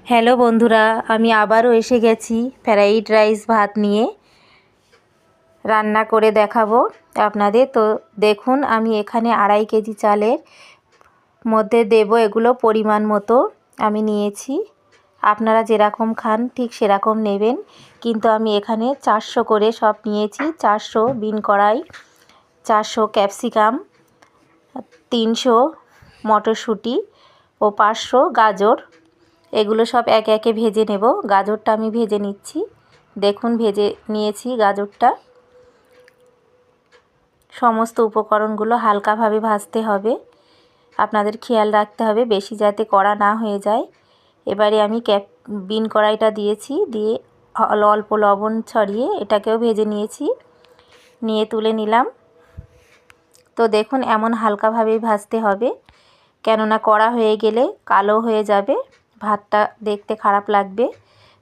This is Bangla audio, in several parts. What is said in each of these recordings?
হ্যালো বন্ধুরা, আমি আবারও এসে গেছি ফ্রাইড রাইস ভাত নিয়ে রান্না করে দেখাবো আপনাদের। তো দেখুন, আমি এখানে 2.5 কেজি চালের মধ্যে দেব এগুলো পরিমাণ মতো আমি নিয়েছি। আপনারা যেরকম খান ঠিক সেরকম নেবেন, কিন্তু আমি এখানে 400 করে সব নিয়েছি। 400 বিন কড়াই, 400 ক্যাপসিকাম, 300 মটরশুঁটি ও 500 গাজর। এগুলো সব একে একে ভেজে নেব। গাজরটা আমি ভেজে নিচ্ছি। দেখুন, ভেজে নিয়েছি গাজরটা। সমস্ত উপকরণগুলো হালকাভাবে ভাজতে হবে, আপনাদের খেয়াল রাখতে হবে বেশি যাতে কড়া না হয়ে যায়। এবারে আমি বিন কড়াইটা দিয়েছি, দিয়ে অল্প লবণ ছড়িয়ে এটাকেও ভেজে নিয়েছি, নিয়ে তুলে নিলাম। তো দেখুন, এমন হালকাভাবেই ভাজতে হবে, কেননা কড়া হয়ে গেলে কালো হয়ে যাবে, ভাতটা দেখতে খারাপ লাগবে।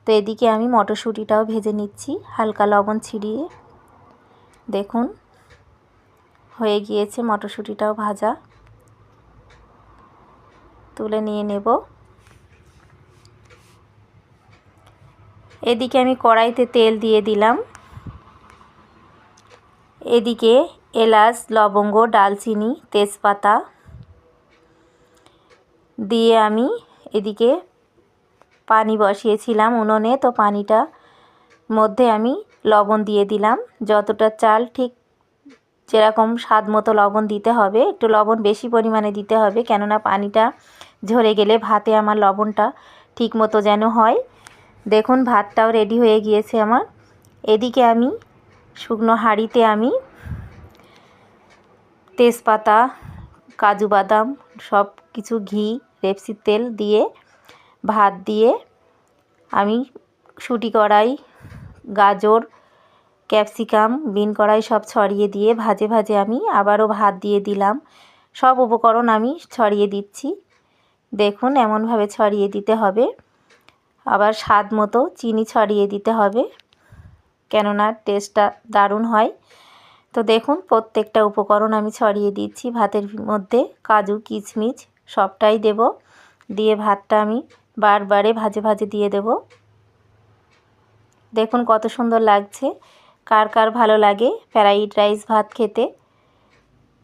তো এদিকে আমি মটরশুঁটিটাও ভেজে নিচ্ছি হালকা লবণ ছিটিয়ে। দেখুন, হয়ে গিয়েছে মটরশুঁটিটাও ভাজা, তুলে নিয়ে নেব। এদিকে আমি কড়াইতে তেল দিয়ে দিলাম। এদিকে এলাচ, লবঙ্গ, ডালচিনি, তেজপাতা দিয়ে আমি এদিকে পানি বসিয়েছিলাম উনুনে। তো পানিটা মধ্যে আমি লবণ দিয়ে দিলাম, যতটা চাল ঠিক যেরকম স্বাদ মতো লবণ দিতে হবে। একটু লবণ বেশি পরিমাণে দিতে হবে, কেননা পানিটা ঝরে গেলে ভাতে আমার লবণটা ঠিক মতো যেন হয়। দেখুন, ভাতটাও রেডি হয়ে গিয়েছে আমার। এদিকে আমি শুকনো হাঁড়িতে আমি তেজপাতা, কাজু বাদাম সব কিছু, ঘি, রেপসির তেল দিয়ে ভাত দিয়ে আমি শুঁটি কড়াই, গাজর, ক্যাপসিকাম, বিন কড়াই সব ছড়িয়ে দিয়ে ভাজে ভাজে আমি আবারও ভাত দিয়ে দিলাম। সব উপকরণ আমি ছড়িয়ে দিচ্ছি। দেখুন, এমনভাবে ছড়িয়ে দিতে হবে। আবার স্বাদ মতো চিনি ছড়িয়ে দিতে হবে, কেননা টেস্টটা দারুণ হয়। তো দেখুন, প্রত্যেকটা উপকরণ আমি ছড়িয়ে দিচ্ছি ভাতের মধ্যে। কাজু, কিশমিশ সবটাই দেব, দিয়ে ভাতটা আমি বারবারে ভাজে ভাজে দিয়ে দেব। দেখুন কত সুন্দর লাগছে। কার কার ভালো লাগে ফ্রাইড রাইস ভাত খেতে,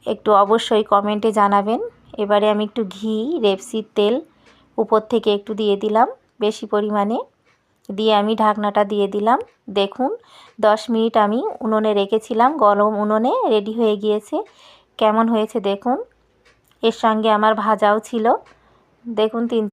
একটু অবশ্যই কমেন্টে জানাবেন। এবারে আমি একটু ঘি, রেপসির তেল উপর থেকে একটু দিয়ে দিলাম বেশি পরিমাণে, দিয়ে আমি ঢাকনাটা দিয়ে দিলাম। দেখুন, 10 মিনিট আমি উনুনে রেখেছিলাম, গরম উনুনে রেডি হয়ে গিয়েছে। কেমন হয়েছে দেখুন। এর সঙ্গে আমার ভাজাও ছিল। দেখুন,